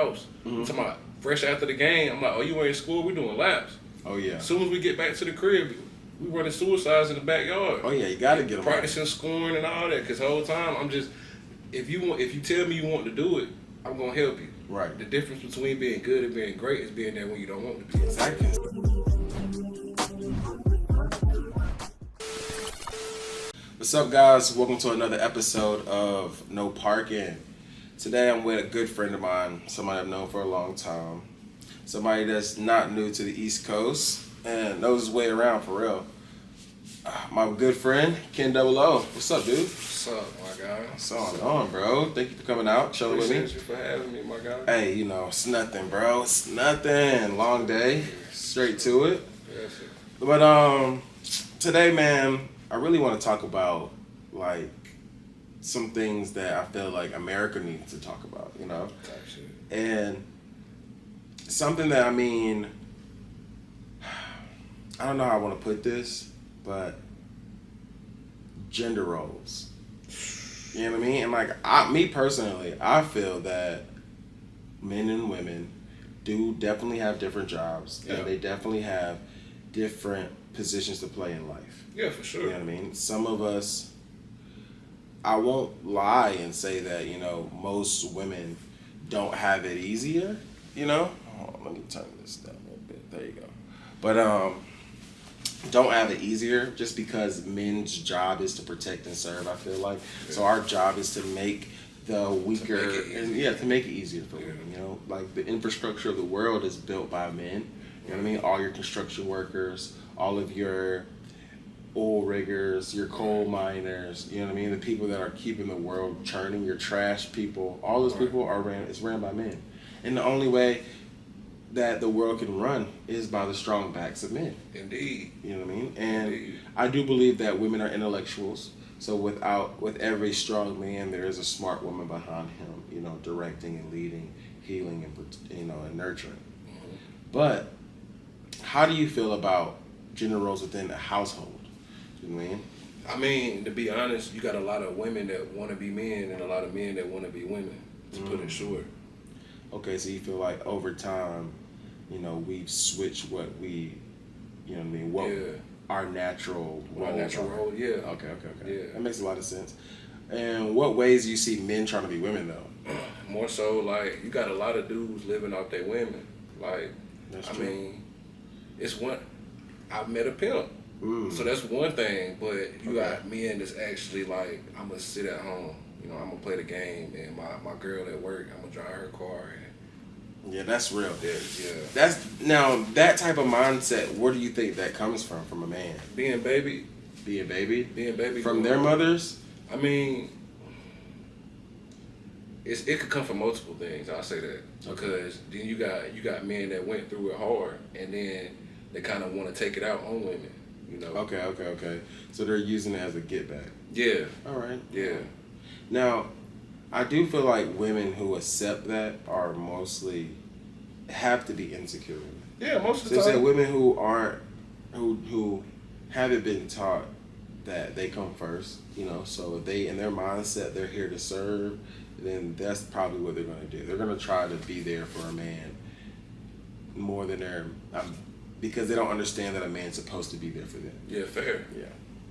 house. I'm talking about fresh after the game. I'm like, oh, you ain't in school? We doing laps. Oh, yeah. As soon as we get back to the crib, we running suicides in the backyard. Oh, yeah, you got to get them practicing scoring and all that. Because the whole time, I'm just, if you tell me you want to do it, I'm going to help you. Right. The difference between being good and being great is being there when you don't want to be. Exactly. What's up, guys? Welcome to another episode of No Parking. Today I'm with a good friend of mine, somebody I've known for a long time, somebody that's not new to the East Coast and knows his way around for real. My good friend, KenDBL0. What's up, dude? What's up, my guy? What's on, bro? Thank you for coming out, chilling with me. Appreciate you for having me, my guy. Hey, you know, it's nothing, bro. It's nothing. Long day. Straight to it. Yes, sir. But today, man, I really want to talk about like some things that I feel like America needs to talk about, you know? And something that, I mean, I don't know how I want to put this, but gender roles. You know what I mean? And like, me personally, I feel that men and women do definitely have different jobs, and they definitely have different positions to play in life. Yeah, for sure. You know what I mean? Some of us, I won't lie and say that, you know, most women don't have it easier, you know? Oh, let me turn this down a little bit. There you go. But don't have it easier just because men's job is to protect and serve, I feel like. Yeah. So our job is to make the weaker, to make it easier for women, you know? Like the infrastructure of the world is built by men, you know what I mean? All your construction workers, all of your oil riggers, your coal miners, you know what I mean? The people that are keeping the world churning, your trash people, all those people are ran by men. And the only way that the world can run is by the strong backs of men. Indeed. You know what I mean? And Indeed. I do believe that women are intellectuals. So with every strong man, there is a smart woman behind him, you know, directing and leading, healing and, you know, and nurturing. Mm-hmm. But how do you feel about gender roles within a household? You know what I mean? I mean, to be honest, you got a lot of women that want to be men and a lot of men that want to be women, to put it short. Okay, so you feel like over time, you know, we've switched what we, you know what I mean, what our natural roles Our natural role, yeah. Okay. Yeah. That makes a lot of sense. And what ways do you see men trying to be women, though? More so, like, you got a lot of dudes living off their women. Like, That's I true. mean, it's one, I met a pimp. So that's one thing, but you got men that's actually like, I'm going to sit at home, you know, I'm going to play the game, and my girl at work, I'm going to drive her car. Yeah, that's real. Yeah. That's, now, that type of mindset, where do you think that comes from a man? Being baby. From their mothers? I mean, it could come from multiple things, I'll say that. Because then you got men that went through it hard, and then they kind of want to take it out on women. You know? Okay. So they're using it as a get back. Yeah. All right. Yeah. Now, I do feel like women who accept that are mostly have to be insecure. Yeah, most of the time. So women who haven't been taught that they come first, you know, so if they, in their mindset, they're here to serve, then that's probably what they're going to do. They're going to try to be there for a man more than because they don't understand that a man's supposed to be there for them. Yeah, fair. Yeah.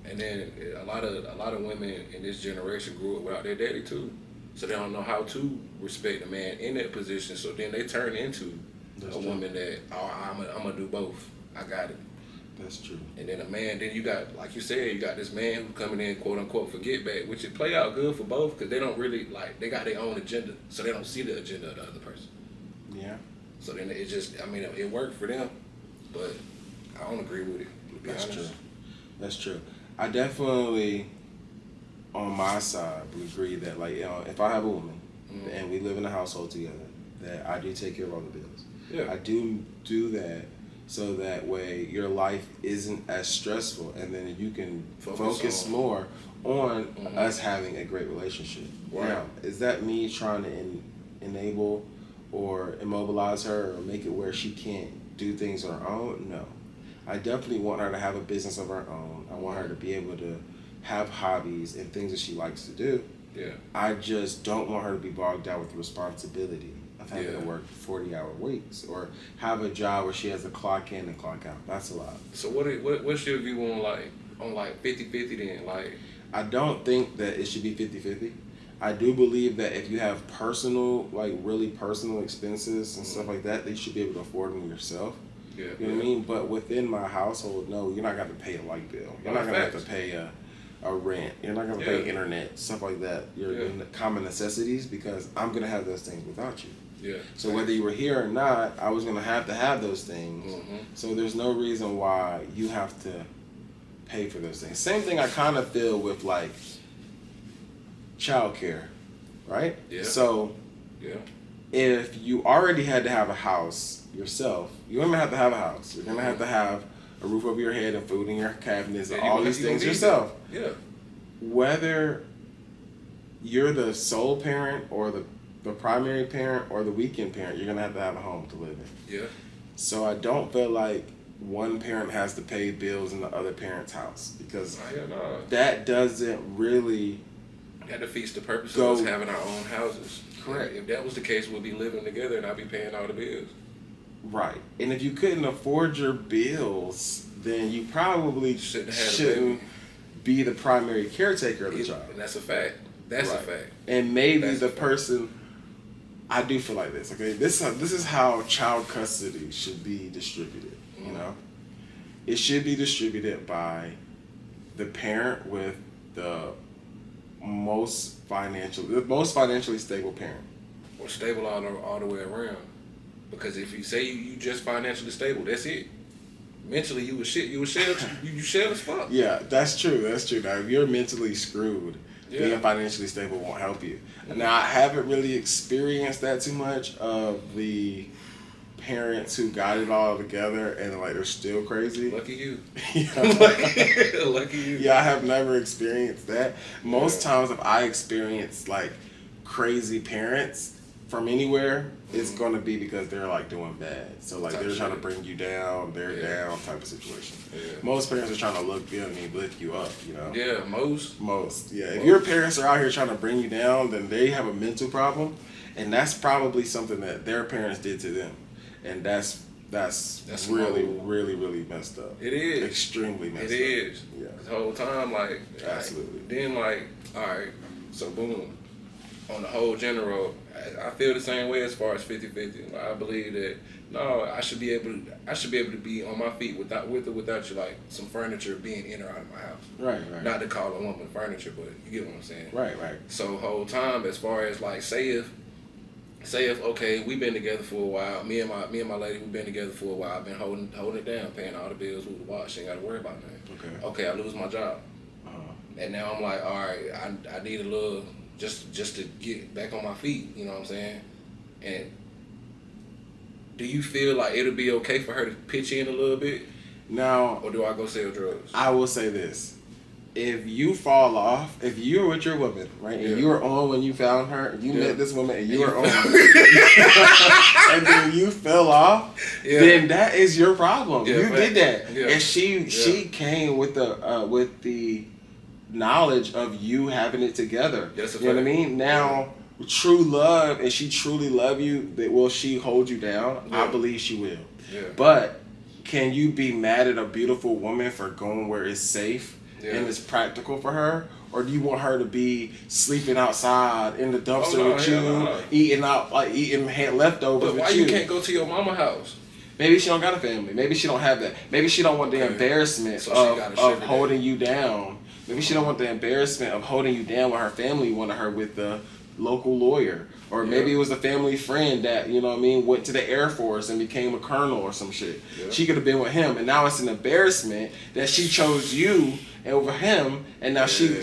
And then a lot of women in this generation grew up without their daddy too, so they don't know how to respect a man in that position. So then they turn into a woman that I'm gonna do both. I got it. That's true. And then a man, then you got, like you said, you got this man who coming in, quote unquote, for get back, which it play out good for both because they don't really they got their own agenda, so they don't see the agenda of the other person. Yeah. So then it just, I mean, it worked for them. But I don't agree with it, to be honest. That's true. I definitely, on my side, would agree that, like, you know, if I have a woman and we live in a household together, that I do take care of all the bills. Yeah. I do that so that way your life isn't as stressful, and then you can focus more on us having a great relationship. Right. Now, is that me trying to enable or immobilize her or make it where she can't do things on her own? No. I definitely want her to have a business of her own. I want her to be able to have hobbies and things that she likes to do. Yeah. I just don't want her to be bogged down with the responsibility of having to work 40-hour weeks or have a job where she has to clock in and clock out. That's a lot. So what's your view on 50-50 then? Like, I don't think that it should be 50-50. I do believe that if you have personal, like really personal expenses and stuff like that, you should be able to afford them yourself. Yeah, you know what I mean? But within my household, no, you're not going to pay a light bill. You're not going to have to pay a rent. You're not going to pay internet, stuff like that. Your common necessities, because I'm going to have those things without you. Yeah. So whether you were here or not, I was going to have those things. Mm-hmm. So there's no reason why you have to pay for those things. Same thing I kind of feel with like childcare, right? Yeah. So if you already had to have a house yourself, you're going to have a house. You're going to have a roof over your head and food in your cabinets and all these things yourself. Yeah. Whether you're the sole parent or the primary parent or the weekend parent, you're going to have a home to live in. Yeah. So I don't feel like one parent has to pay bills in the other parent's house, because that doesn't really... That defeats the purpose of us having our own houses. Correct. If that was the case, we'd be living together and I'd be paying all the bills. Right. And if you couldn't afford your bills, then you probably shouldn't be the primary caretaker of the child. And that's a fact. That's a fact. And maybe the person... I do feel like this, okay? This is how child custody should be distributed, you know? It should be distributed by the parent with the most financially stable parent. Or stable all the way around. Because if you say you just financially stable, that's it. Mentally, you shell as fuck. Yeah, that's true. Now, if you're mentally screwed, being financially stable won't help you. Now, I haven't really experienced that too much of the parents who got it all together and like they're still crazy. Lucky you. Lucky you. Yeah, I have never experienced that. Most times if I experience like crazy parents from anywhere, it's gonna be because they're like doing bad. So like they're trying to bring you down, they're down type of situation. Yeah. Most parents are trying to look good and lift you up, you know. Yeah, most. Yeah. If your parents are out here trying to bring you down, then they have a mental problem, and that's probably something that their parents did to them. And that's really messed up. It is. Extremely messed up. It is. Yeah. The whole time, like, absolutely. Then, like, all right, so boom. On the whole general, I feel the same way as far as 50-50. Like, I believe that I should be able to be on my feet with or without you, like some furniture being in or out of my house. Right. Not to call a woman furniture, but you get what I'm saying. Right. So whole time, as far as like, say if okay, we've been together for a while. Me and my lady, we've been together for a while. I've been holding it down, paying all the bills with the wash. Ain't got to worry about nothing. Okay, I lose my job, and now I'm like, all right, I need a little. Just to get back on my feet, you know what I'm saying? And do you feel like it'll be okay for her to pitch in a little bit? Now, or do I go sell drugs? I will say this. If you fall off, if you're with your woman, right, and you were on when you found her, you met this woman and you were on, and then you fell off, then that is your problem. You did that. Yeah. And she came with the knowledge of you having it together. You know what I mean? Now, true love, and she truly love you, will she hold you down? I believe she will. Yeah. But can you be mad at a beautiful woman for going where it's safe and it's practical for her? Or do you want her to be sleeping outside in the dumpster with you, eating leftovers with you? But why you can't go to your mama's house? Maybe she don't got a family. Maybe she don't have that. Maybe she don't want the embarrassment of holding you down. Maybe she don't want the embarrassment of holding you down when her family wanted her with the local lawyer. Or maybe it was a family friend that, you know what I mean, went to the Air Force and became a colonel or some shit. Yeah. She could have been with him, and now it's an embarrassment that she chose you over him, and now she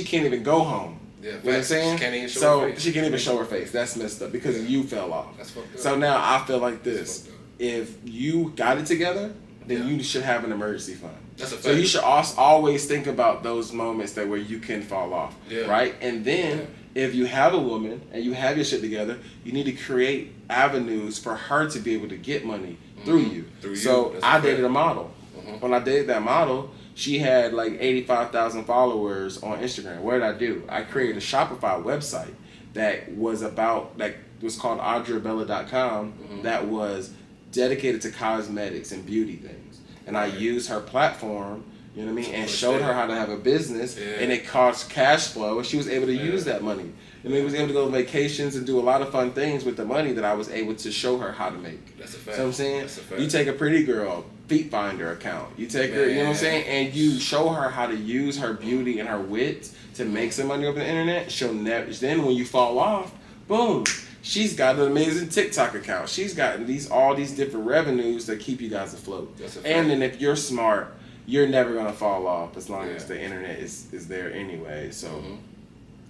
can't even go home. Yeah, you know what I'm saying? She can't even show her face. She can't even show her face. That's messed up because you fell off. That's fucked up. So now I feel like this. If you got it together, then you should have an emergency fund. That's a fact. So you should always think about those moments where you can fall off, right? And then if you have a woman and you have your shit together, you need to create avenues for her to be able to get money through you. So I dated a model. When I dated that model, she had like 85,000 followers on Instagram. What did I do? I created a Shopify website that was about like was called AudreyBella.com that was dedicated to cosmetics and beauty things. And I used her platform, you know what I mean, and showed her how to have a business, and it caused cash flow, and she was able to use that money. And we was able to go on vacations and do a lot of fun things with the money that I was able to show her how to make. That's a fact. So I'm saying, That's a fact. you take a pretty girl Feet Finder account, you take her, you know what I'm saying, and you show her how to use her beauty and her wit to make some money over the internet. She'll never. Then when you fall off, boom, she's got an amazing TikTok account. She's got all these different revenues that keep you guys afloat. That's a fact. And then if you're smart, you're never gonna fall off as long as the internet is there anyway. So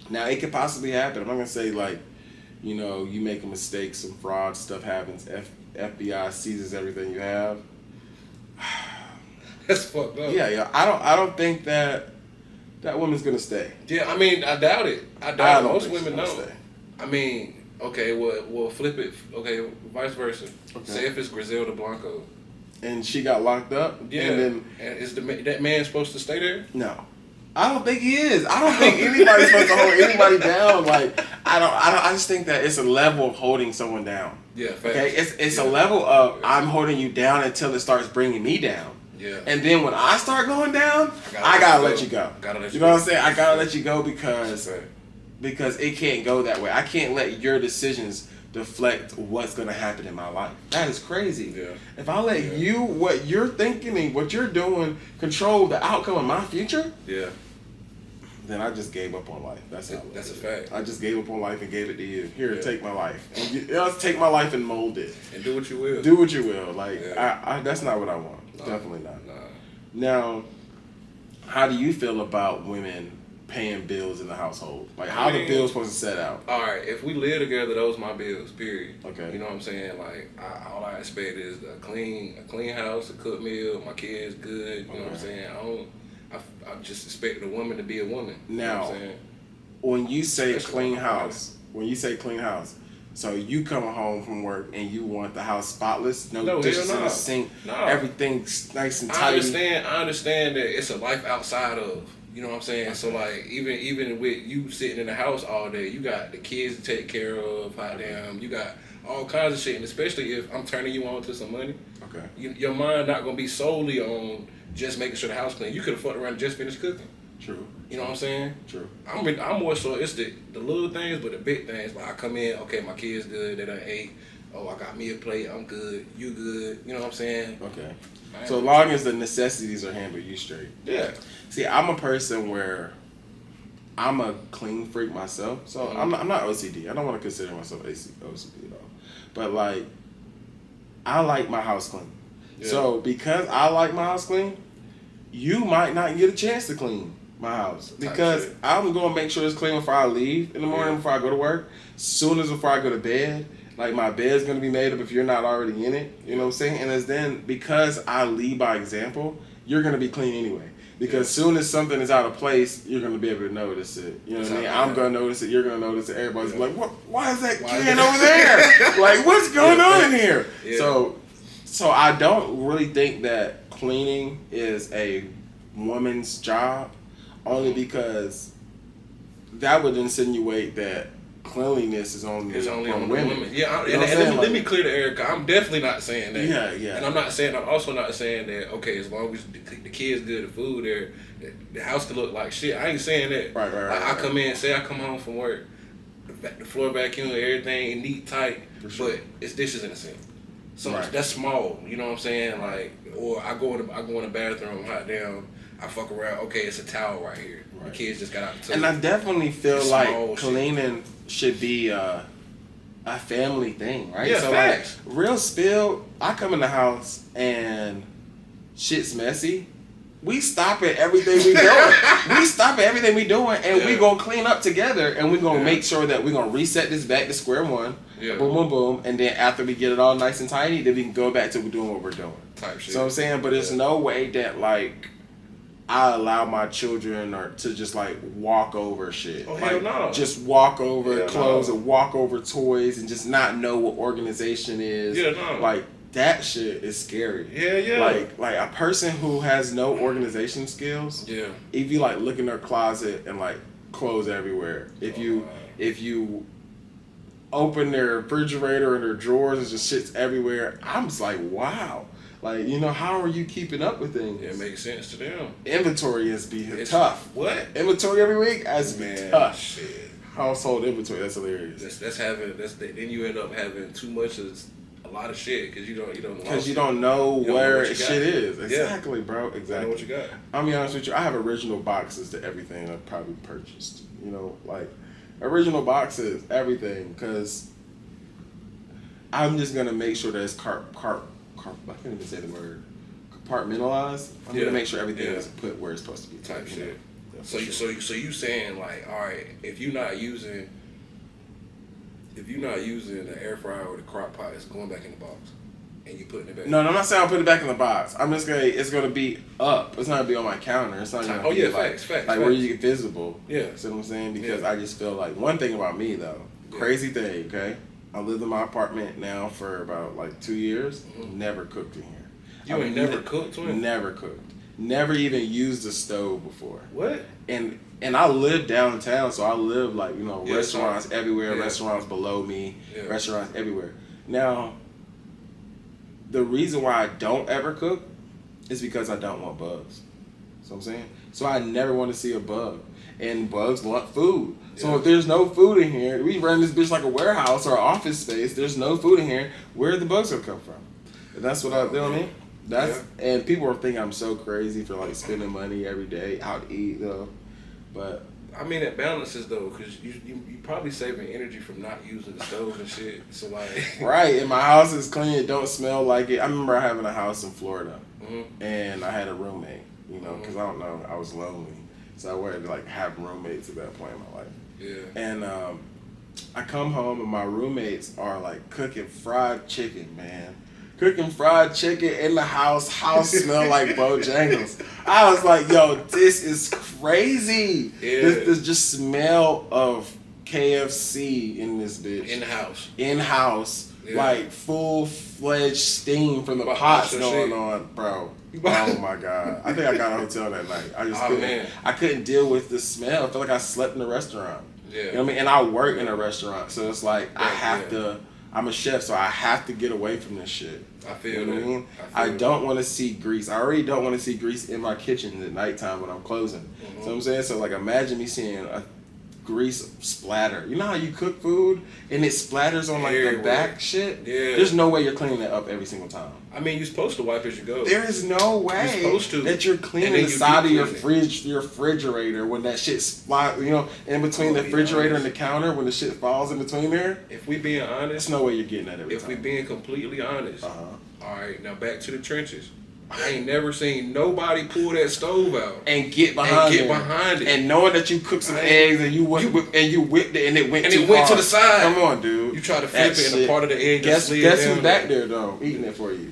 now it could possibly happen. I'm not gonna say like, you know, you make a mistake, some fraud stuff happens, FBI seizes everything you have. That's fucked up. Yeah. I don't think that woman's gonna stay. Yeah, I mean, I doubt it. I doubt it. Most think women she's don't. gonna stay. I mean, okay, well, flip it. Okay, vice versa. Okay. Say if it's Griselda Blanco. And she got locked up. Yeah. And is that man supposed to stay there? No. I don't think he is. I don't think anybody's supposed to hold anybody down. Like I just think that it's a level of holding someone down. Yeah. Facts. Okay. It's a level of I'm holding you down until it starts bringing me down. Yeah. And then when I start going down, I gotta let you go. You know what I'm saying? I gotta let you go because it can't go that way. I can't let your decisions deflect what's gonna happen in my life. That is crazy. Yeah. If I let you, what you're thinking and what you're doing, control the outcome of my future, then I just gave up on life. That's a fact. I just gave up on life and gave it to you. Here, take my life. And take my life and mold it. And do what you will. Do what you will. Like I that's not what I want. No, definitely not. Nah. Now, how do you feel about women paying bills in the household? Like, how the bills supposed to set out? All right, if we live together, those my bills. Period. Okay. You know what I'm saying? Like, all I expect is a clean house, a cooked meal, my kids good. You know what I'm saying? I just expect a woman to be a woman. Now, you know what I'm saying? When you say clean house, so you come home from work and you want the house spotless, no dishes in the sink, everything's nice and tidy. I understand that it's a life outside of, you know what I'm saying? Okay. So like even with you sitting in the house all day, you got the kids to take care of, you got all kinds of shit, and especially if I'm turning you on to some money. Okay. Your mind not gonna be solely on just making sure the house clean. You could have fucked around and just finished cooking. True. You know what I'm saying? True. I'm more so it's the little things, but the big things. Like I come in, okay, my kids good, they done ate. Oh, I got me a plate, I'm good, you good. You know what I'm saying? Okay. So long as the necessities are handled, you straight. Yeah. See, I'm a person where I'm a clean freak myself, so I'm not OCD. I don't want to consider myself OCD at all. But like, I like my house clean. Yeah. So because I like my house clean, you might not get a chance to clean my house because I'm going to make sure it's clean before I leave in the morning, before I go to work. Soon as before I go to bed, like my bed's going to be made up if you're not already in it. You know what I'm saying? And as then, because I lead by example, you're going to be clean anyway. Because soon as something is out of place, you're going to be able to notice it. You know what I mean? I'm going to notice it. You're going to notice it. Everybody's like, "What? Why is that can over there? Like, what's going on in here?" Yeah. So I don't really think that cleaning is a woman's job, only because that would insinuate that cleanliness is only on women. Yeah, let me clear the air. I'm definitely not saying that. Yeah. And I'm also not saying that. Okay, as long as the kids good, the food there, the house can look like shit. I ain't saying that. Right. I come in, say I come home from work, the floor vacuum, everything neat, tight, but it's dishes in the sink. So that's small. You know what I'm saying? Like, or I go in the bathroom, hot damn. I fuck around. Okay, it's a towel right here. Right. The kids just got out the tub. And I definitely feel like cleaning should be a family thing, right? Yeah, so facts. Like real spill, I come in the house and shit's messy. We stop at everything we doing. And we gonna clean up together, and we gonna make sure that we gonna reset this back to square one. Yeah. Boom, boom, boom. And then after we get it all nice and tidy, then we can go back to doing what we're doing. Type shit. So I'm saying, but there's no way that like I allow my children to just like walk over shit. Oh, like, hell no. Just walk over clothes and walk over toys and just not know what organization is. Yeah, no. Like that shit is scary. Yeah. Like a person who has no organization skills. Yeah. If you like look in their closet and like clothes everywhere. If you open their refrigerator and their drawers and just shit's everywhere. I'm just like, wow. Like, you know, how are you keeping up with things? It makes sense to them. Inventory has to be tough. What? Inventory every week has to be tough. Shit. Household inventory, that's hilarious. Then you end up having too much of a lot of shit because you don't know where shit is. Yeah. Exactly, bro. Exactly. You know what you got. I'll be honest with you. I have original boxes to everything I've probably purchased. You know, like original boxes, everything, because I'm just gonna make sure that it's I can't even say the word. Compartmentalized. I'm gonna make sure everything is put where it's supposed to be. Type shit. Yeah, so you saying like, all right, if you're not using the air fryer or the crock pot, it's going back in the box, and you putting it back. No, I'm not saying I'll put it back in the box. I'm just it's gonna be up. It's not gonna be on my counter. It's not gonna be facts. Where you get visible. Yeah. See what I'm saying? Because I just feel like one thing about me though, crazy thing. Okay, I lived in my apartment now for about like 2 years. Mm-hmm. Never cooked in here. You ain't never cooked, twin? Never cooked. Never even used a stove before. What? And I live downtown, so I live like, you know, restaurants everywhere, restaurants below me, restaurants everywhere. Now, the reason why I don't ever cook is because I don't want bugs. So I'm saying? So I never want to see a bug. And bugs want food. So if there's no food in here, we run this bitch like a warehouse or an office space, there's no food in here, where are the bugs gonna come from? And that's what you know what I mean? And people are thinking I'm so crazy for like spending money every day out to eat though. But I mean, it balances though, because you probably saving energy from not using the stove and shit. So like, right, and my house is clean. It don't smell like it. I remember having a house in Florida, and I had a roommate. You know, because I don't know, I was lonely, so I wanted to like have roommates at that point in my life. Yeah. And I come home and my roommates are like cooking fried chicken, man. Cooking fried chicken in the house. House smell like Bojangles. I was like, yo, this is crazy. Yeah. This just smell of KFC in this bitch. In house. Yeah. Like full-fledged steam from the pots going on, bro. Oh my God. I think I got a hotel that night. I couldn't deal with the smell. I felt like I slept in a restaurant. Yeah. You know what I mean? And I work in a restaurant. So it's like I have to, I'm a chef, so I have to get away from this shit. I feel you know what I mean? I don't want to see grease. I already don't want to see grease in my kitchen at nighttime when I'm closing. Mm-hmm. So I'm saying, so like imagine me seeing a grease splatter. You know how you cook food and it splatters on like the back shit? Yeah. There's no way you're cleaning that up every single time. I mean, you're supposed to wipe as you go. There is no way that you're cleaning the side of your refrigerator when that shit you know, in between the refrigerator and the counter when the shit falls in between there. If we being honest, there's no way you're getting that every time. If we being completely honest, all right, now back to the trenches. I ain't never seen nobody pull that stove out and get behind it. And knowing that you cooked some eggs and you whipped it and it went to the side. Come on, dude. You try to flip it and a part of the egg. Guess who's back there though, eating it for you?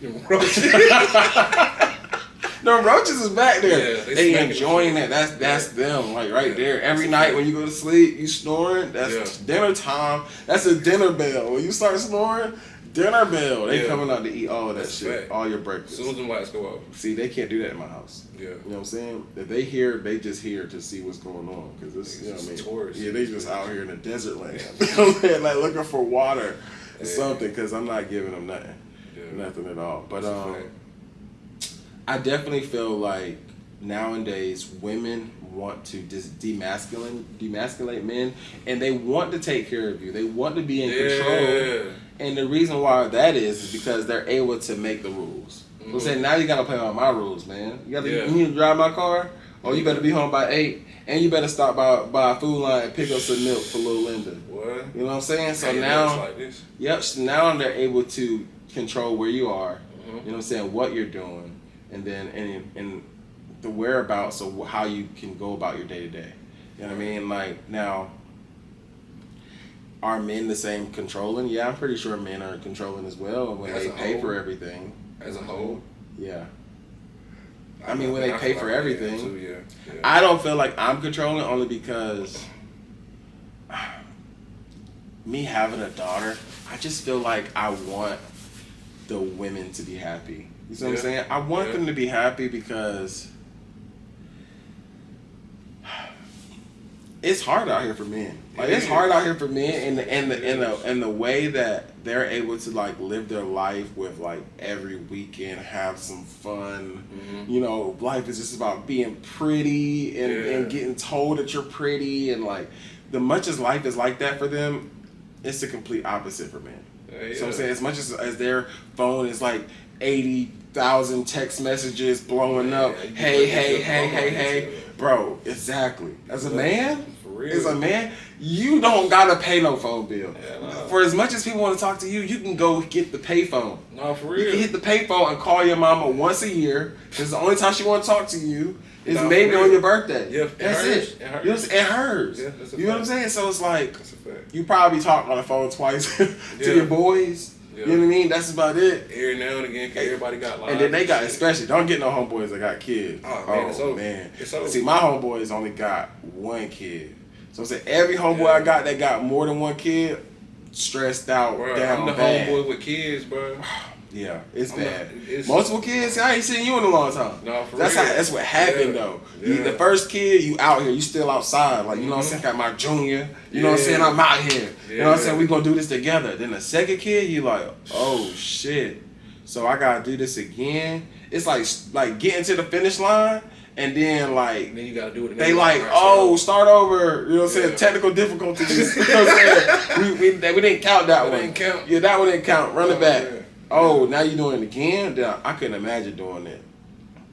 No, roaches is back there. Yeah, they enjoying that. That's them, like right there. Every night when you go to sleep, you snoring. That's dinner time. That's a dinner bell. When you start snoring, dinner bell. They coming out to eat all of that shit. Fact. All your breakfast. As soon as the lights go off. See, they can't do that in my house. Yeah. You know what I'm saying? If they hear, they just here to see what's going on. Because it's, you know what I mean? Tourists. Yeah, they just out here in the desert land. You know what I'm saying? Like looking for water or something. Because I'm not giving them nothing. Yeah. Nothing at all. But I definitely feel like nowadays women want to just demasculate men, and they want to take care of you. They want to be in control. And the reason why that is because they're able to make the rules. Mm-hmm. So saying now you gotta play by my rules, man. You need to drive my car, or you better be home by 8, and you better stop by a food line and pick up some milk for little Linda. What? You know what I'm saying? So now, like so now they're able to control where you are. Mm-hmm. You know what I'm saying? What you're doing. And then and the whereabouts of how you can go about your day to day. You know what I mean? Like now, are men the same controlling? Yeah, I'm pretty sure men are controlling as well when they pay for everything. As a whole? Yeah. I mean, when they pay for everything. Too, yeah. I don't feel like I'm controlling only because me having a daughter, I just feel like I want the women to be happy. You see what I'm saying? I want them to be happy because it's hard out here for men. Like it's hard out here for men, and the way that they're able to like live their life with like every weekend have some fun. You know, life is just about being pretty and getting told that you're pretty, and like the much as life is like that for them, it's the complete opposite for men. So I'm saying as much as their phone is like 80,000 text messages blowing up. Hey. Bro, exactly. As a man, you don't gotta pay no phone bill. For as much as people want to talk to you, you can go get the pay phone. No, for real. You can hit the pay phone and call your mama once a year. Because the only time she want to talk to you is maybe on your birthday. Yeah, that's it. It hers. You know, it hers. Yeah, that's a you know fact. what I'm saying? So it's like That's a fact. you probably talk on the phone twice to your boys. Yeah. You know what I mean? That's about it. Every now and again, 'cause everybody got lives. And then they got, especially, don't get no homeboys that got kids. Oh, man, it's over. Man. It's over. See, my homeboys only got one kid. So I'm saying every homeboy I got that got more than one kid, stressed out, Bro, down I'm the bad. homeboy with kids, bro. Yeah, it's bad. It's, Multiple kids, I ain't seen you in a long time. No, for that's real. That's what happened though. The first kid, you out here, you still outside. Like, you know what I'm saying? Got my junior. You know what I'm saying? I'm out here. You know what I'm saying? We gonna do this together. Then the second kid, you like, oh shit. So I gotta do this again. It's like getting to the finish line. And then like then you gotta do it. They like, oh, start over. You know what I'm saying? Technical difficulties. You know what I'm saying? We didn't count that one. Didn't count. Yeah, that one didn't count. Run it back. Yeah. Oh, now you doing it again? I couldn't imagine doing it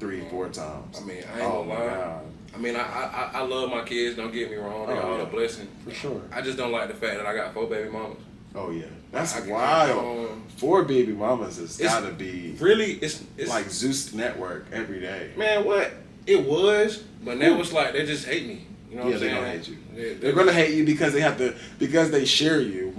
3-4 times. I mean, I ain't gonna lie. God. I mean, I love my kids. Don't get me wrong. They're all a blessing. For sure. I just don't like the fact that I got 4 baby mamas. Oh yeah, that's wild. 4 baby mamas has gotta be really. It's like Zeus Network every day. Man, what it was, but now it's like they just hate me. You know what I'm saying? They're gonna hate you. They're gonna hate you because they share you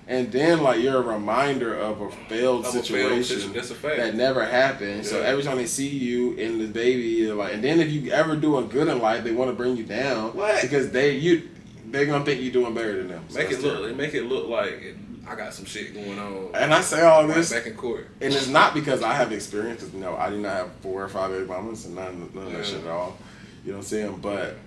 and then like you're a reminder of a failed situation That's a fact. that never happened. Yeah. So every time they see you in the baby, you're like, and then if you ever doing good in life, they want to bring you down because they're gonna think you're doing better than them. So make it look like I got some shit going on. And I say all this back in court, and it's not because I have experience. Cause no, I do not have 4 or 5 baby mamas and none of that shit at all. You know what I'm saying? But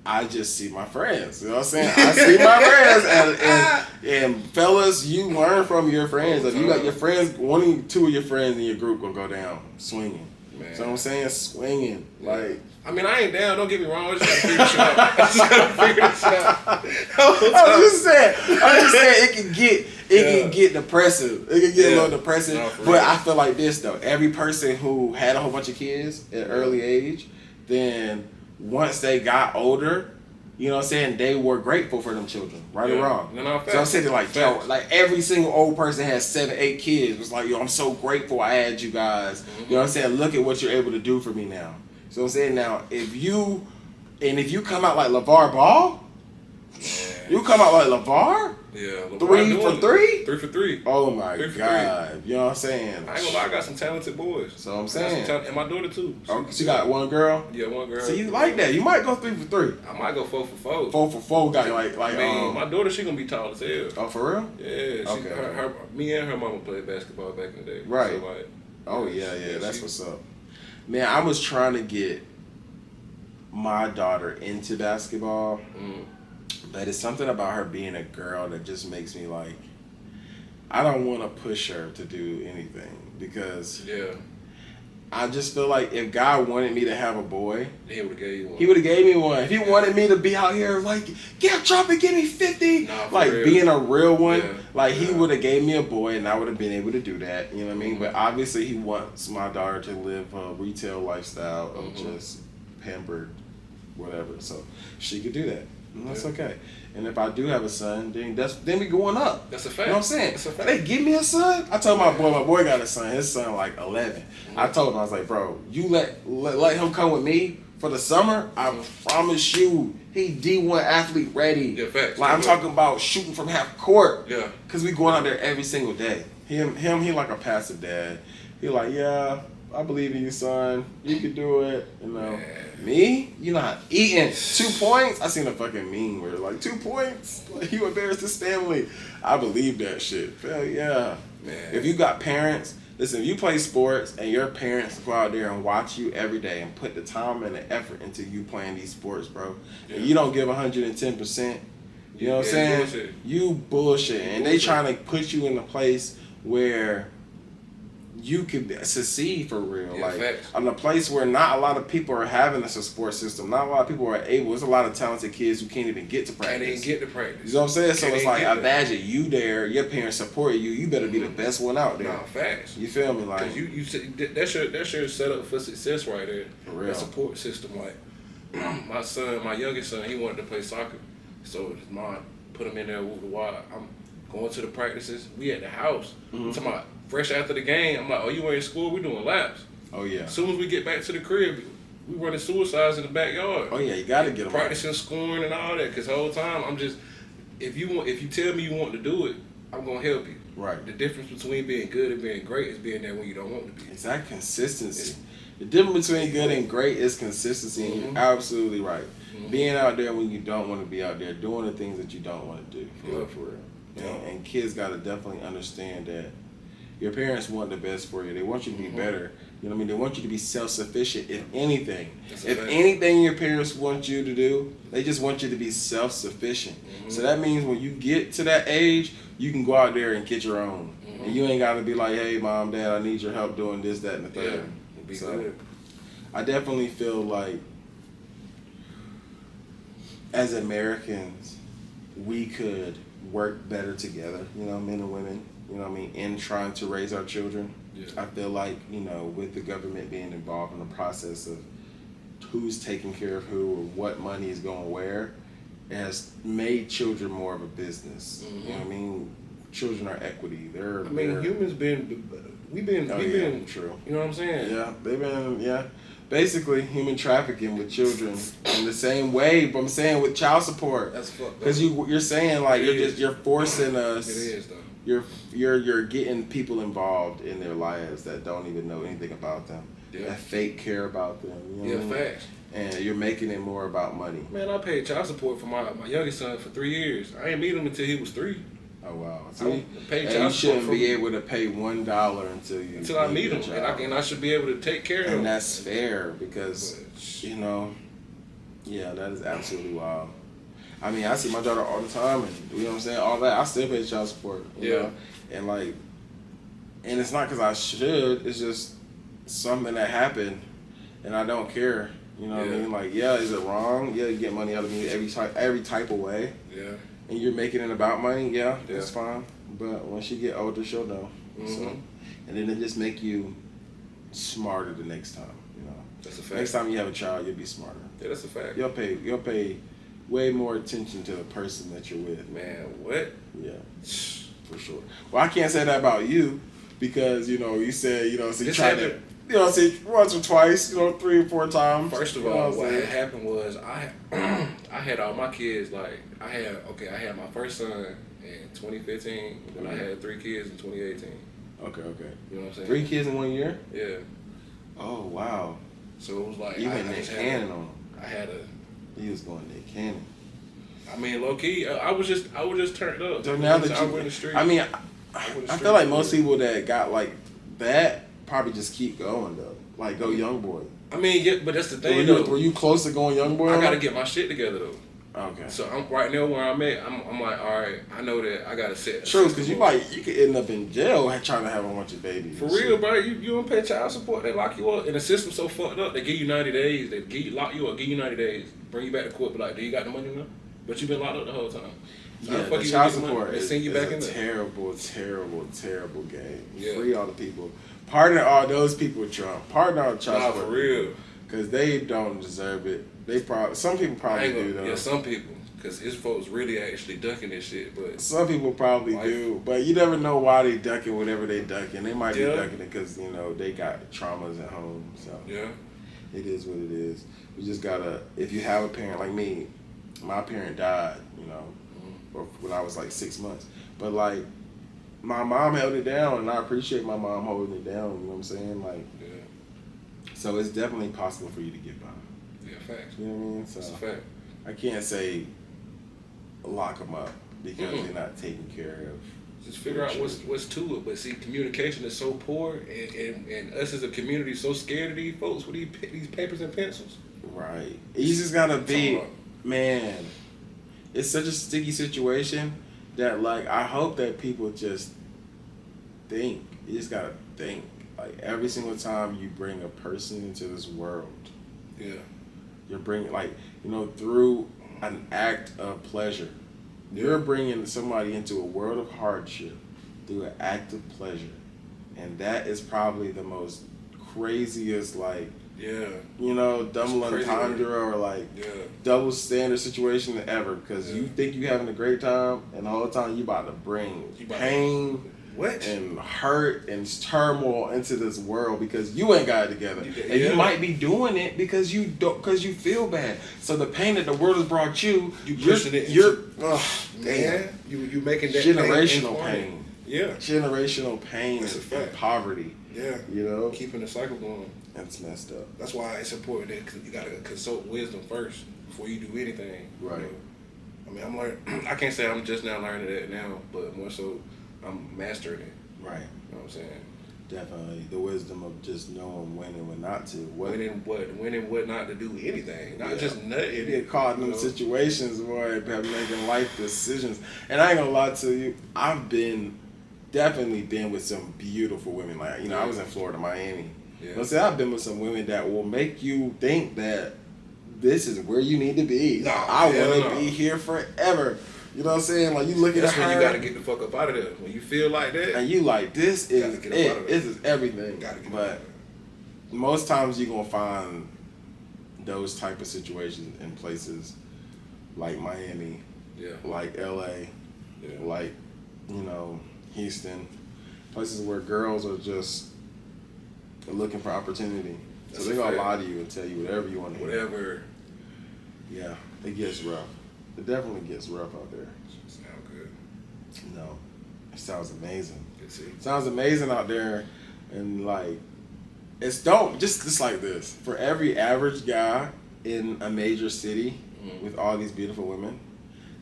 I just see my friends. You know what I'm saying? I see my friends, and fellas, you learn from your friends. If you got your friends, 1 or 2 of your friends in your group gonna go down swinging. Man. So what I'm saying, swinging. Like, I mean, I ain't down. Don't get me wrong. I just gotta figure this out. I'm just saying it can get depressive. It can get a little depressive. No, but I feel like this though. Every person who had a whole bunch of kids at an early age, then once they got older, you know what I'm saying, they were grateful for them children, right or wrong. No, so I'm saying like, yo, like every single old person has 7, 8 kids. Was like, yo, I'm so grateful I had you guys. You know what I'm saying? Look at what you're able to do for me now. So I'm saying now, if you come out like LeVar Ball, you come out like LeVar. Yeah, 3 for 3? 3 for 3. Oh my God. You know what I'm saying? I ain't gonna lie, I got some talented boys. So I'm saying. And my daughter too. She got 1 girl? Yeah, 1 girl. So you like that. You might go 3 for 3. I might go 4 for 4. 4 for 4 got like my daughter, she gonna be tall as hell. Oh, for real? Yeah. Okay. Me and her mama played basketball back in the day. Right. So like, oh yeah, that's what's up. Man, I was trying to get my daughter into basketball. But it's something about her being a girl that just makes me like, I don't want to push her to do anything because I just feel like if God wanted me to have a boy, he would have gave you one. He would have gave me one. If he wanted me to be out here like, drop it, give me 50, like real. Being a real one, like he would have gave me a boy and I would have been able to do that. You know what I mean? But obviously he wants my daughter to live a retail lifestyle of just pampered, whatever. So she could do that. And that's okay. And if I do have a son, then we going up. That's a fact. You know what I'm saying? That's a fact. They give me a son. I told my boy got a son. His son like 11. I told him, I was like, bro, you let him come with me for the summer. I promise you, he D1 athlete ready. Yeah, facts. Like I'm talking about shooting from half court. Yeah. Cause we going out there every single day. Him, he like a passive dad. He like, yeah, I believe in you, son. You can do it. You know. Man. Me? You not eating 2 points? I seen a fucking meme where like 2 points. Like you embarrassed his family. I believe that shit. Hell yeah. Man. If you got parents Listen, if you play sports and your parents go out there and watch you every day and put the time and the effort into you playing these sports, bro, and you don't give 110%, you know what I'm saying? Bullshit. You bullshit. And they trying to put you in a place where you could succeed for real. Yeah, like, facts. in a place where not a lot of people are having a support system. Not a lot of people are able. There's a lot of talented kids who can't even get to practice. And they didn't get to practice. You know what I'm saying? So And it's they like, get imagine you there, your parents support you. You better be the best one out there. Nah, facts. You feel me? Like, Cause that's your setup for success right there. For real. That support system. Like my youngest son, he wanted to play soccer, so his mom put him in there with the wire. I'm going to the practices. We at the house. I'm talking about fresh after the game. I'm like, oh, you ain't in school? We doing laps. oh yeah. As soon as we get back to the crib, we running suicides in the backyard. Oh yeah, you gotta get them Practicing, scoring, and all that. Cause the whole time I'm just, if you tell me you want to do it, I'm gonna help you. Right. The difference between being good and being great is being there when you don't want to be. It's that consistency. The difference between good and great is consistency, and you're absolutely right. Being out there when you don't want to be out there, doing the things that you don't want to do. For real. And kids got to definitely understand that your parents want the best for you. They want you to be better. You know what I mean? They want you to be self-sufficient, if anything. If anything your parents want you to do, they just want you to be self-sufficient. So that means when you get to that age, you can go out there and get your own. And you ain't got to be like, hey, mom, dad, I need your help doing this, that, and the third. Yeah, be So, good. I definitely feel like as Americans, we could work better together, you know, men and women, you know what I mean, in trying to raise our children. Yeah. I feel like, you know, with the government being involved in the process of who's taking care of who or what money is going where, it has made children more of a business. You know what I mean? Children are equity. Humans we've been true. You know what I'm saying? Yeah, they've been, basically human trafficking with children in the same way, but I'm saying with child support. That's fucked up. Because you're saying like you're forcing us. It is though. You're getting people involved in their lives that don't even know anything about them. Yeah. That fake care about them. You know what I mean? Facts. And you're making it more about money. Man, I paid child support for my youngest son for 3 years. I ain't meet him until he was 3. Oh wow! I paid And child you shouldn't support be able to pay $1 until I meet him, and I should be able to take care of him. And that's fair because you know, that is absolutely wild. I mean, I see my daughter all the time, and you know what I'm saying, all that. I still pay child support. You know? And like, and it's not because I should. It's just something that happened, and I don't care. You know what I mean? Like, is it wrong? Yeah, you get money out of me every type of way. Yeah. And you're making it about money, that's fine. But when she get older, she'll know. So, and then it just make you smarter the next time. You know, that's a fact. Next time you have a child, you'll be smarter. Yeah, that's a fact. You'll pay way more attention to the person that you're with. Man, what? Yeah, for sure. Well, I can't say that about you because you said so you tried to. Say once or twice, 3 or 4 times. First of all, what had happened was I had all my kids, like, I had my first son in 2015, and I had 3 kids in 2018. Okay. You know what I'm saying? 3 kids in 1 year? Yeah. Oh, wow. So it was like, you went Nick Cannon on him. He was going Nick Cannon. I mean, low key, I was just turned up. So now that I went in the street. I mean, I feel like most people that got like that probably just keep going though. Like go young boy. I mean, but that's the thing though. Were you close to going young boy? I gotta get my shit together though. Okay. So I'm right now where I'm at. I'm like, all right. I know that I gotta set. True, because you could end up in jail trying to have a bunch of babies. For real, bro. You don't pay child support. They lock you up, and the system's so fucked up. They give you 90 days. Lock you up, give you 90 days, bring you back to court. Be like, do you got the money now? But you've been locked up the whole time. So the child support is a terrible, terrible, terrible game. Yeah. Free all the people. Pardon all those people, Trump. Pardon all the child support. For real. Because they don't deserve it. Some people probably do though. Yeah, some people. Because his folks really actually ducking this shit, but some people probably do, but you never know why they ducking whatever they ducking. They might be ducking it because they got traumas at home. So it is what it is. We just gotta. If you have a parent like me, my parent died, or when I was like 6 months. But like, my mom held it down, and I appreciate my mom holding it down. You know what I'm saying? Like, so it's definitely possible for you to get by. Yeah, facts. You know what I mean? So that's a fact. I can't say lock them up because they're not taking care of Just figure out what's to it. But see, communication is so poor, and us as a community so scared of these folks with these papers and pencils. Right. You just gotta be, man. It's such a sticky situation that, like, I hope that people just think. You just gotta think. Like, every single time you bring a person into this world, you're bringing, like, you know, through an act of pleasure. You're bringing somebody into a world of hardship through an act of pleasure. And that is probably the most craziest, like, you know, double entendre or like double standard situation ever. Because you think you're having a great time, and the whole time you about to bring pain and hurt and turmoil into this world because you ain't got it together. And you might be doing it because you feel bad. So the pain that the world has brought you pushing it. You're you making that generational pain. Yeah, generational pain and poverty. Yeah, you know, keeping the cycle going. That's messed up. That's why it's important that you gotta consult wisdom first before you do anything. Right. You know? I mean, I'm learning. I can't say I'm just now learning that now, but more so, I'm mastering it. Right. You know what I'm saying? Definitely the wisdom of just knowing when and when not to. When and what not to do anything. Not just nothing. You get caught in them situations where you're making life decisions. And I ain't gonna lie to you, I've definitely been with some beautiful women. Like, you know, I was in Florida, Miami. Yeah. But see, I've been with some women that will make you think that this is where you need to be. I want to be here forever. You know what I'm saying? Like, you look at her. That's when you got to get the fuck up out of there. When you feel like that. And you like, this is it. This is everything. But most times you're going to find those type of situations in places like Miami, like LA, like, you know, Houston. Places where girls are just looking for opportunity. So they're going to lie to you and tell you whatever you want to hear. Whatever. Yeah, it gets rough. It definitely gets rough out there. Sound good. No, it sounds amazing. It sounds amazing out there, and like, it's dope. Just like this. For every average guy in a major city with all these beautiful women,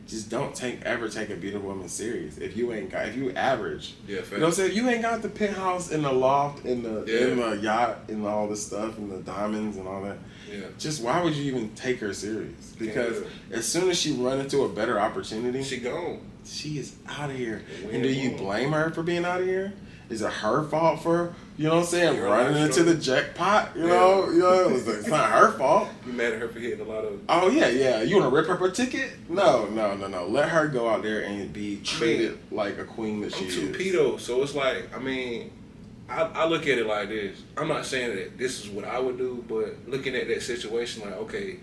just don't ever take a beautiful woman serious. If you average, you know what I'm saying? If you ain't got the penthouse and the loft and the yacht and all this stuff and the diamonds and all that. Yeah. Just why would you even take her serious? Because as soon as she run into a better opportunity, she gone. She is out of here. And do you blame her for being out of here? Is it her fault for, you know what I'm saying, running into the jackpot? You know, it's not her fault. You mad at her for hitting a lot of... Oh, yeah. You want to rip up her ticket? No. Let her go out there and be treated like a queen that she is. I'm too pedo, so it's like, I mean... I look at it like this. I'm not saying that this is what I would do, but looking at that situation, like, okay,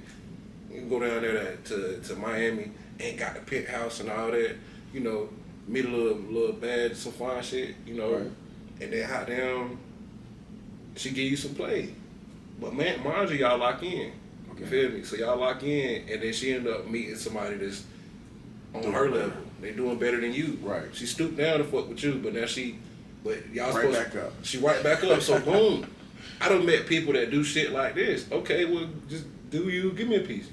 you go down there to Miami, ain't got the penthouse and all that, you know, meet a little bad, some fine shit, you know, and then hot down, she give you some play. But man, mind you, y'all lock in. You feel me? So y'all lock in, and then she end up meeting somebody that's on her level. They doing better than you. Right. She stooped down to fuck with you, but now but y'all right back up. She right back up. So boom. I done met people that do shit like this. Okay, well, just do you. Give me a piece.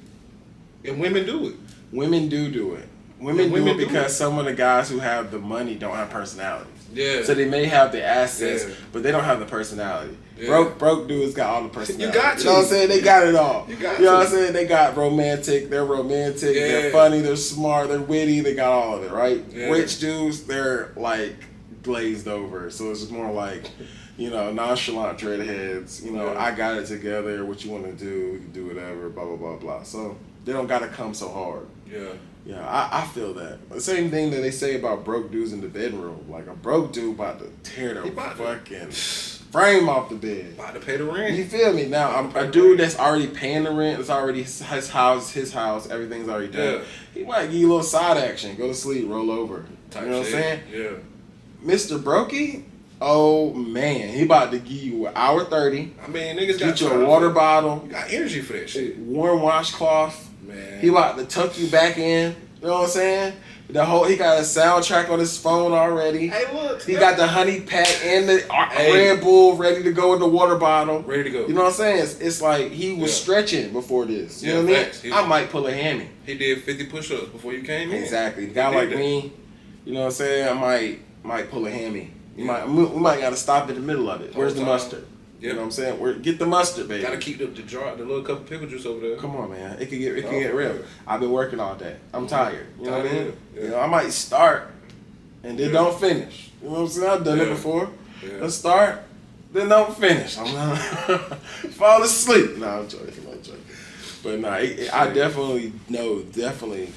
And women do it. Women do it. Women do it because some of the guys who have the money don't have personalities. Yeah. So they may have the assets, but they don't have the personality. Yeah. Broke dudes got all the personality. You got to. You know what I'm saying? They got it all. You know what I'm saying? They got romantic. They're romantic. Yeah. They're funny. They're smart. They're witty. They got all of it, right? Yeah. Rich dudes, they're like glazed over. So it's more like, you know, nonchalant dreadheads. You know, I got it together. What you want to do, we can do whatever, blah, blah, blah, blah. So they don't got to come so hard. Yeah. Yeah, I feel that. The same thing that they say about broke dudes in the bedroom. Like a broke dude about to tear the fucking frame off the bed. About to pay the rent. You feel me? Now, a dude that's already paying the rent, it's already his house, everything's already done. Yeah. He might give you a little side action. Go to sleep, roll over. You know what I'm saying? Yeah. Mr. Brokey, oh man, he about to give you an hour 30. I mean, niggas get you a water bottle. You got energy for that shit. Warm washcloth. Man. He about to tuck you back in. You know what I'm saying? He got a soundtrack on his phone already. Hey, look. He got the honey pack and the Red Bull ready to go in the water bottle. Ready to go. You know what I'm saying? It's like he was stretching before this. You know what I mean? I might pull a hammy. He did 50 push-ups before you came in. Exactly. A guy like me, you know what I'm saying? I might might pull a hammy. We might got to stop in the middle of it. Where's the mustard? You know what I'm saying? Get the mustard, baby. Gotta keep the little cup of pickle juice over there. Come on, man. It can get real. I've been working all day. I'm tired. You know what I mean? Yeah. You know, I might start and then don't finish. You know what I'm saying? I've done it before. Yeah. Let's start, then don't finish. I'm not fall asleep. No, I'm joking. But no, I definitely know. Definitely,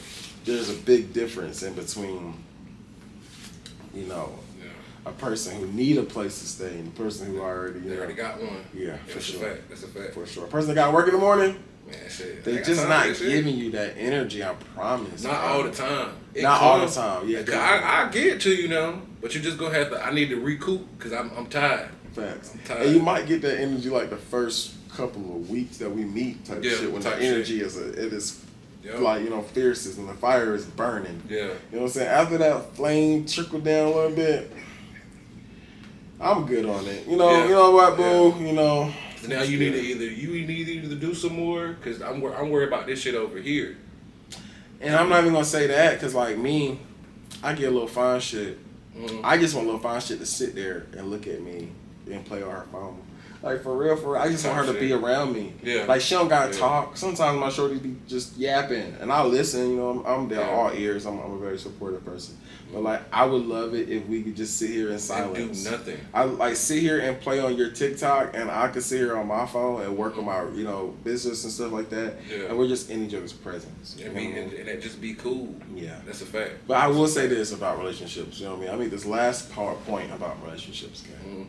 there's a big difference in between, you know, a person who need a place to stay and a person who already got one. Yeah, for sure. That's a fact. For sure. A person that got to work in the morning. Man, shit. They just not giving you that energy. I promise. Not all the time. Not all the time. Yeah. I get it to you now, but you just gonna have to. I need to recoup because I'm tired. Facts. I'm tired. And you might get that energy like the first couple of weeks that we meet type shit when the energy is like, you know, fiercest and the fire is burning. Yeah. You know what I'm saying? After that flame trickle down a little bit, I'm good on it. You know what, boo? You know. Now you need to do some more because I'm worried about this shit over here. And I'm not even gonna say that because like me, I get a little fine shit. Mm-hmm. I just want a little fine shit to sit there and look at me and play on her phone. Like for real, I just want her to be around me. Yeah. Like she don't gotta talk. Sometimes my shorty be just yapping, and I listen. You know, I'm there all ears. I'm a very supportive person. But like, I would love it if we could just sit here in silence. And do nothing. I like sit here and play on your TikTok, and I could sit here on my phone and work on my business and stuff like that. Yeah. And we're just in each other's presence. And that just be cool. Yeah, that's a fact. But I will say this about relationships. You know what I mean? I mean this last point about relationships, okay? Mm-hmm.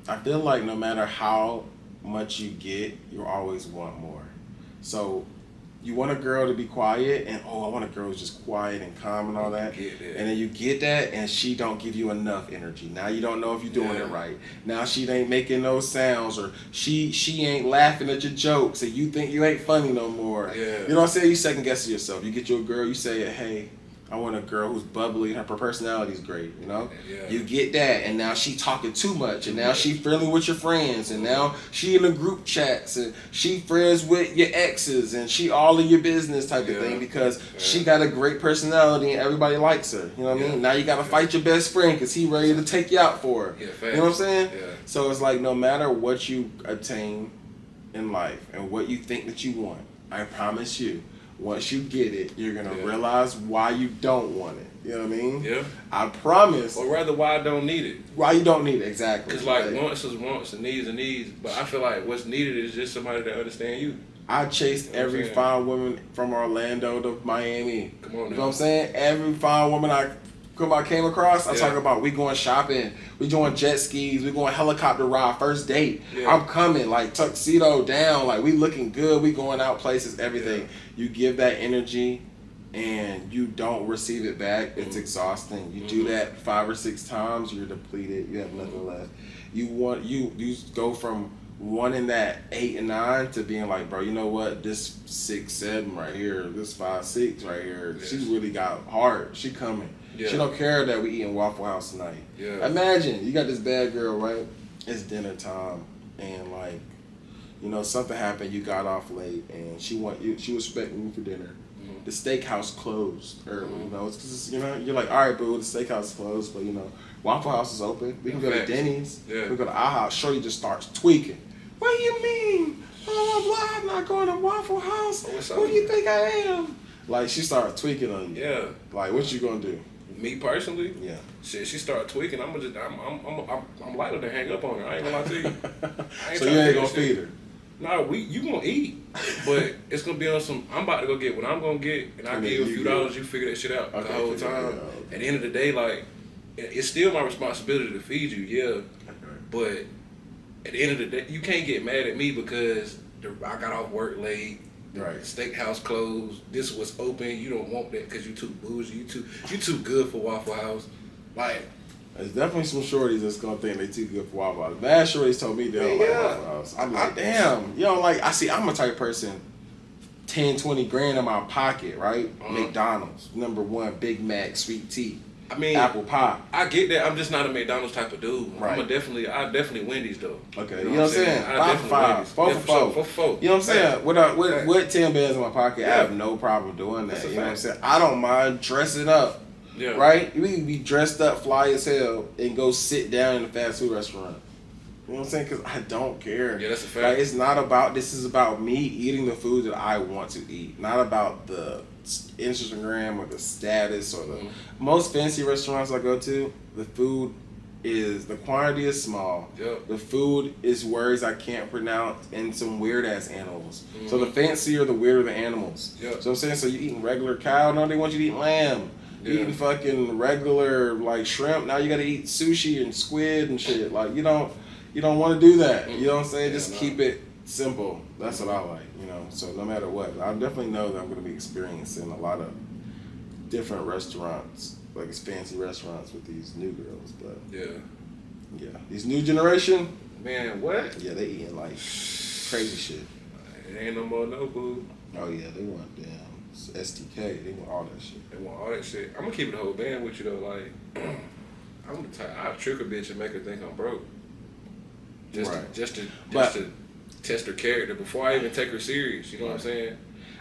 I feel like no matter how much you get, you always want more. So you want a girl to be quiet and I want a girl who's just quiet and calm and all that. And then you get that and she don't give you enough energy. Now you don't know if you're doing it right. Now she ain't making no sounds or she ain't laughing at your jokes and you think you ain't funny no more. Yeah. You know what I'm saying? You second guess yourself. You get you a girl, you say, hey, I want a girl who's bubbly and her personality is great, you know? Yeah. You get that, and now she talking too much, and now she friendly with your friends, and now she in the group chats, and she friends with your exes, and she all in your business type of thing because she got a great personality and everybody likes her, you know what I mean? Now you got to fight your best friend because he ready to take you out for her. You know what I'm saying? Yeah. So it's like no matter what you attain in life and what you think that you want, I promise you, once you get it, you're going to realize why you don't want it. You know what I mean? Yeah. I promise. Or rather, why I don't need it. Why you don't need it, exactly. Because, like, wants is wants and needs are needs. But I feel like what's needed is just somebody that understands you. I chased every fine woman from Orlando to Miami. Come on now. You know what I'm saying? Every fine woman I came across, I talk about we going shopping, we doing jet skis, we going helicopter ride, first date. Yeah. I'm coming, like tuxedo down, like we looking good, we going out places, everything. Yeah. You give that energy and you don't receive it back, it's exhausting. You do that 5 or 6 times, you're depleted, you have nothing left. You go from wanting that 8 and 9 to being like, bro, you know what? This 6, 7 right here, this 5, 6 right here, she really got heart. She coming. Yeah. She don't care that we eating Waffle House tonight. Yeah. Imagine you got this bad girl, right? It's dinner time, and like, you know, something happened. You got off late, and she was expecting you for dinner. Mm-hmm. The steakhouse closed early. You know, it's 'cause you're like, all right, boo, the steakhouse closed, but you know, Waffle House is open. We can go to Denny's. Yeah. We can go to IHOP. Shorty just starts tweaking. What do you mean? Blah, blah, blah. I'm not going to Waffle House. Who do you think I am? Like, she started tweaking on you. Yeah. Like, what you gonna do? Me personally, shit. She started tweaking. I'm likely to hang up on her. I ain't gonna lie to you. So you ain't gonna feed her? Nah, you gonna eat, but it's gonna be on some. I'm about to go get what I'm gonna get, and I give you a few dollars. You figure that shit out the whole time. At the end of the day, like it's still my responsibility to feed you, but at the end of the day, you can't get mad at me because I got off work late. Right. Steakhouse closed. This was open. You don't want that because you too bougie. You too good for Waffle House. Like, there's definitely some shorties that's gonna think they too good for Waffle House. Bad shorties told me they don't like Waffle House. I'm like, damn. You know, like I'm a type person. 10, 20 grand in my pocket, right? McDonald's, #1, Big Mac, sweet tea. I mean, apple pie. I get that. I'm just not a McDonald's type of dude. Right. I definitely Wendy's though. Okay. You know what I'm saying? 5 for 5. 4 for 4. You know what I'm saying? With 10 bands in my pocket, I have no problem doing that. You know what I'm saying? I don't mind dressing up Yeah. Right? We can be dressed up, fly as hell, and go sit down in a fast food restaurant. You know what I'm saying? Because I don't care. Yeah, that's a fact. Like, it's not about, this is about me eating the food that I want to eat. Not about the Instagram or the status or the... Most fancy restaurants I go to, the food is, the quantity is small. Yep. The food is words I can't pronounce and some weird ass animals. So the fancier, the weirder the animals. Yep. So I'm saying, so you eating regular cow, no, they want you to eat lamb. Yeah. Eating fucking regular like shrimp, now you gotta eat sushi and squid and shit. Like, you don't want to do that. You know what I'm saying? Yeah, Just keep it simple. That's what I like, you know. So no matter what, I definitely know that I'm going to be experiencing a lot of different restaurants, like it's fancy restaurants with these new girls. But yeah, these new generation, man, what? Yeah, they eating like crazy shit. It ain't no more no boo. Oh yeah, they want damn STK. They want all that shit. They want all that shit. I'm gonna keep it a whole band with you though. Like, I'm the type I'll trick a bitch and make her think I'm broke. Just to test her character before I even take her serious. You know what I'm saying?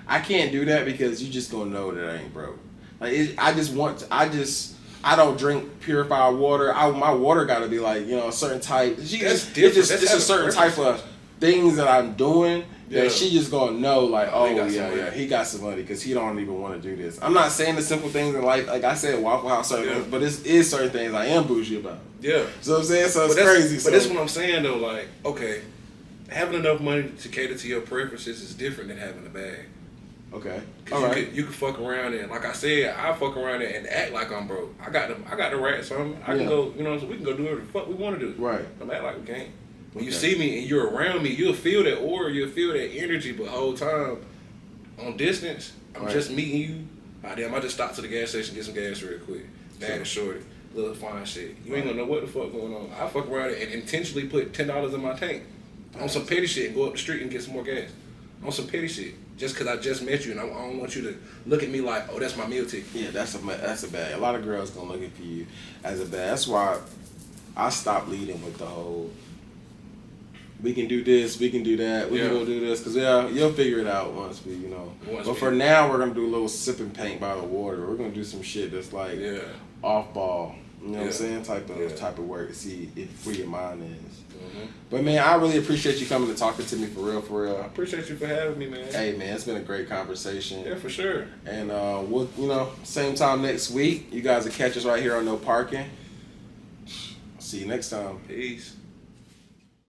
I can't do that because you just gonna know that I ain't broke. Like I don't drink purified water. My water got to be like, you know, a certain type. That's different. It's just a certain type of things that I'm doing that she just gonna know, like, oh yeah, he got some money because he don't even want to do this. I'm not saying the simple things in life, like I said, Waffle House, but it is certain things I am bougie about. Yeah. So I'm saying, so it's crazy. But that's what I'm saying though. Like, okay, having enough money to cater to your preferences is different than having a bag. Okay. Cause you could fuck around and, like I said, I fuck around and act like I'm broke. I got the rats on. I can go, you know, so we can go do whatever the fuck we want to do. Right. Don't act like we can't. When you see me and you're around me, you'll feel that aura, you'll feel that energy. But the whole time, on distance, I'm just meeting you. I just stopped to the gas station, get some gas real quick. Bad and shorty, little fine shit. You ain't gonna know what the fuck going on. I fuck around and intentionally put $10 in my tank on some petty shit and go up the street and get some more gas. On some petty shit. Just because I just met you and I don't want you to look at me like, oh, that's my meal ticket. Yeah, that's a bad. A lot of girls gonna look at you as a bad. That's why I stopped leading with the whole, we can do this, we can do that, we can go do this. Because you'll figure it out once we, you know. But for now, we're going to do a little sipping paint by the water. We're going to do some shit that's like off ball. You know what I'm saying? Type of work to see where your mind is. But man, I really appreciate you coming and talking to me for real. I appreciate you for having me, man. Hey man, it's been a great conversation. Yeah, for sure. And we'll, you know, same time next week. You guys will catch us right here on No Parking. See you next time. Peace.